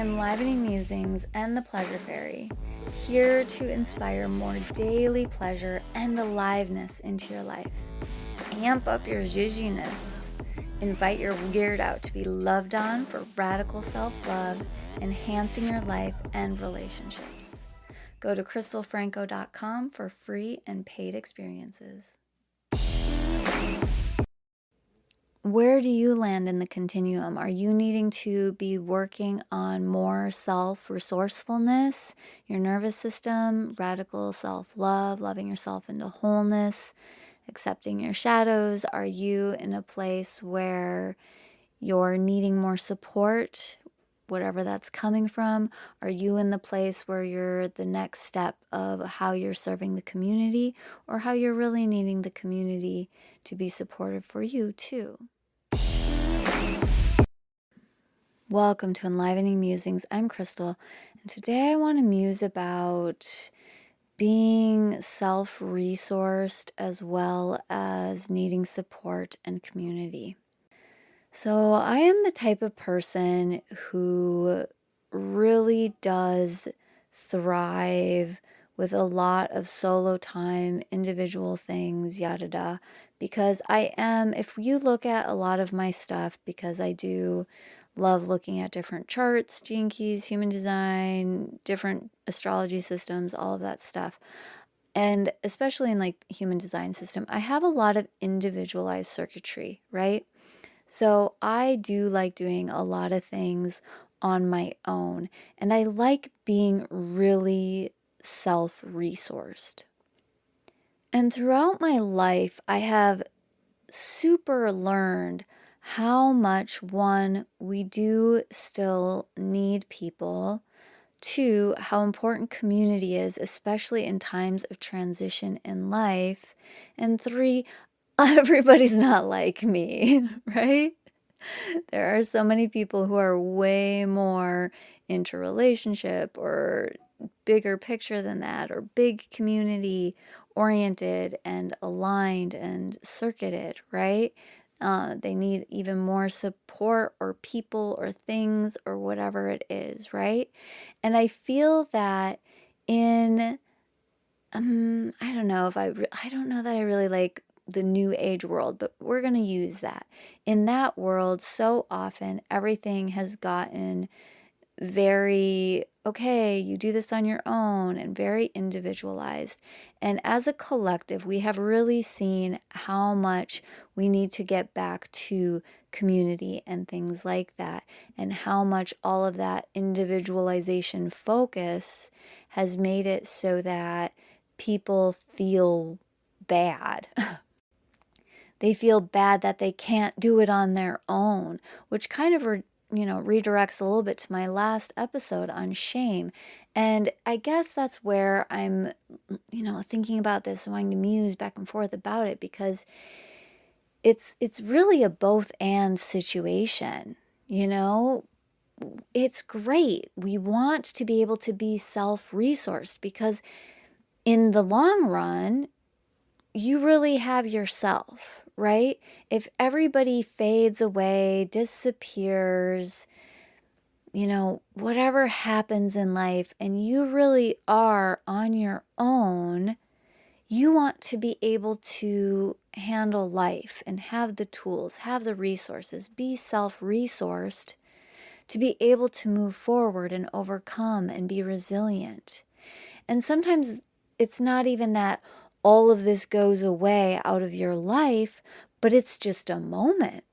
Enlivening Musings and the Pleasure Fairy, here to inspire more daily pleasure and aliveness into your life. Amp up your zhuzhiness. Invite your weird out to be loved on for radical self-love, enhancing your life and relationships. Go to crystalfranco.com for free and paid experiences. Where do you land in the continuum? Are you needing to be working on more self-resourcefulness, your nervous system, radical self-love, loving yourself into wholeness, accepting your shadows? Are you in a place where you're needing more support, whatever that's coming from? Are you in the place where you're the next step of how you're serving the community, or how you're really needing the community to be supportive for you too? Welcome to Enlivening Musings. I'm Crystal, and today I want to muse about being self-resourced as well as needing support and community. So I am the type of person who really does thrive with a lot of solo time, individual things, yada da, because I am, if you look at a lot of my stuff, because I do love looking at different charts, gene keys, human design, different astrology systems, all of that stuff. And especially in like human design system, I have a lot of individualized circuitry, right? So I do like doing a lot of things on my own, and I like being really self-resourced. And throughout my life, I have super learned how much, one, we do still need people, two, how important community is, especially in times of transition in life, and three, everybody's not like me, right? There are so many people who are way more into relationship or bigger picture than that, or big community oriented and aligned and circuited, right? They need even more support or people or things or whatever it is, right? And I feel that in, I don't know if I don't know that I really like the new age world, but we're going to use that. In that world, so often everything has gotten very, okay, you do this on your own, and very individualized. And as a collective, we have really seen how much we need to get back to community and things like that, and how much all of that individualization focus has made it so that people feel bad. They feel bad that they can't do it on their own, which kind of redirects a little bit to my last episode on shame. And I guess that's where I'm, thinking about this and wanting to muse back and forth about it, because it's really a both and situation, It's great. We want to be able to be self-resourced, because in the long run, you really have yourself, right? If everybody fades away, disappears, whatever happens in life, and you really are on your own, you want to be able to handle life and have the tools, have the resources, be self-resourced to be able to move forward and overcome and be resilient. And sometimes it's not even that all of this goes away out of your life, but it's just a moment.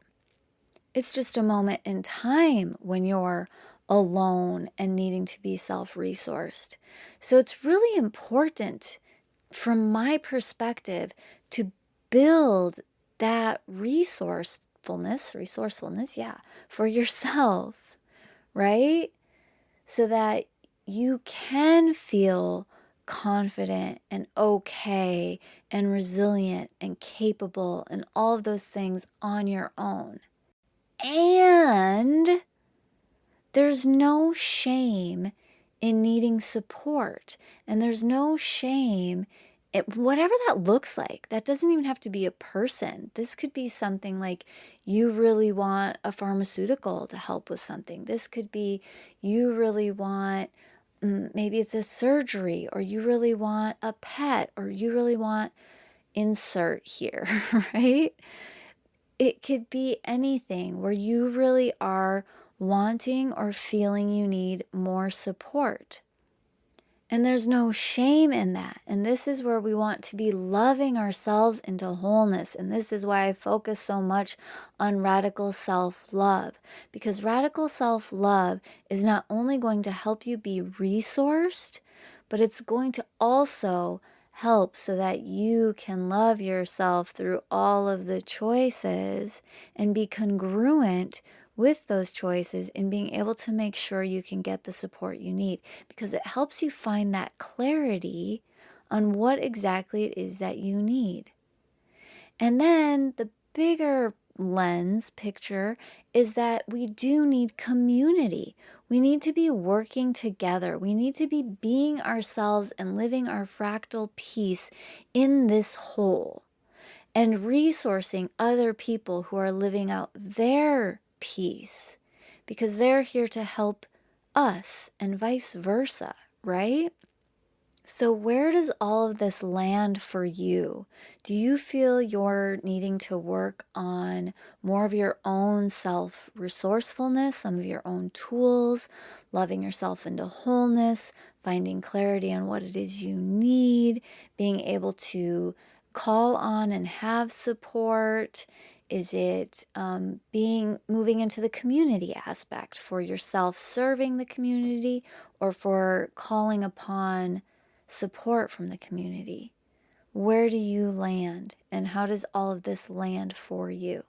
It's just a moment in time when you're alone and needing to be self-resourced. So it's really important, from my perspective, to build that resourcefulness, yeah, for yourself, right? So that you can feel confident and okay and resilient and capable and all of those things on your own. And there's no shame in needing support, and there's no shame whatever that looks like. That doesn't even have to be a person. This could be something like you really want a pharmaceutical to help with something. This could be you really want, maybe it's a surgery, or you really want a pet, or you really want insert here, right? It could be anything where you really are wanting or feeling you need more support. And there's no shame in that. And this is where we want to be loving ourselves into wholeness. And this is why I focus so much on radical self-love. Because radical self-love is not only going to help you be resourced, but it's going to also help so that you can love yourself through all of the choices and be congruent with those choices in being able to make sure you can get the support you need, because it helps you find that clarity on what exactly it is that you need. And then the bigger lens picture is that we do need community. We need to be working together. We need to be being ourselves and living our fractal piece in this whole, and resourcing other people who are living out their piece, because they're here to help us and vice versa, right? So where does all of this land for you? Do you feel you're needing to work on more of your own self-resourcefulness, some of your own tools, loving yourself into wholeness, finding clarity on what it is you need, being able to call on and have support? Is it moving into the community aspect for yourself, serving the community, or for calling upon support from the community? Where do you land, and how does all of this land for you?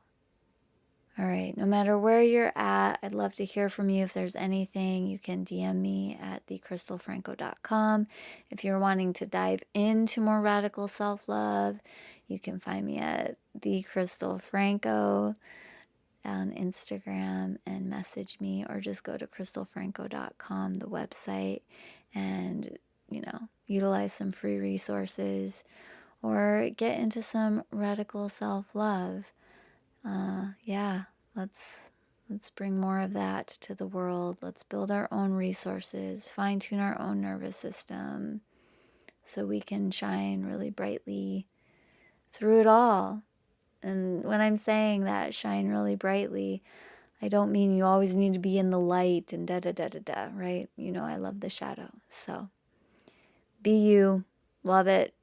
All right, no matter where you're at, I'd love to hear from you. If there's anything, you can DM me at thecrystalfranco.com. If you're wanting to dive into more radical self-love, you can find me at thecrystalfranco on Instagram and message me, or just go to crystalfranco.com, the website, and utilize some free resources or get into some radical self-love. Yeah, let's bring more of that to the world. Let's build our own resources, fine-tune our own nervous system so we can shine really brightly through it all. And when I'm saying that, shine really brightly, I don't mean you always need to be in the light and da-da-da-da-da, right? I love the shadow. So be you. Love it.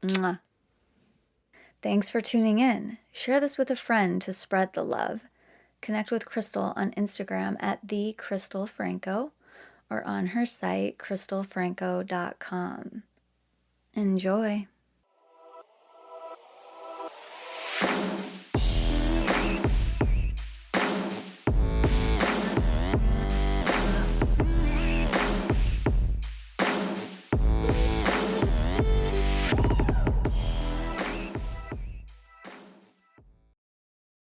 Mwah. Thanks for tuning in. Share this with a friend to spread the love. Connect with Crystal on Instagram at thecrystalfranco, or on her site, crystalfranco.com. Enjoy.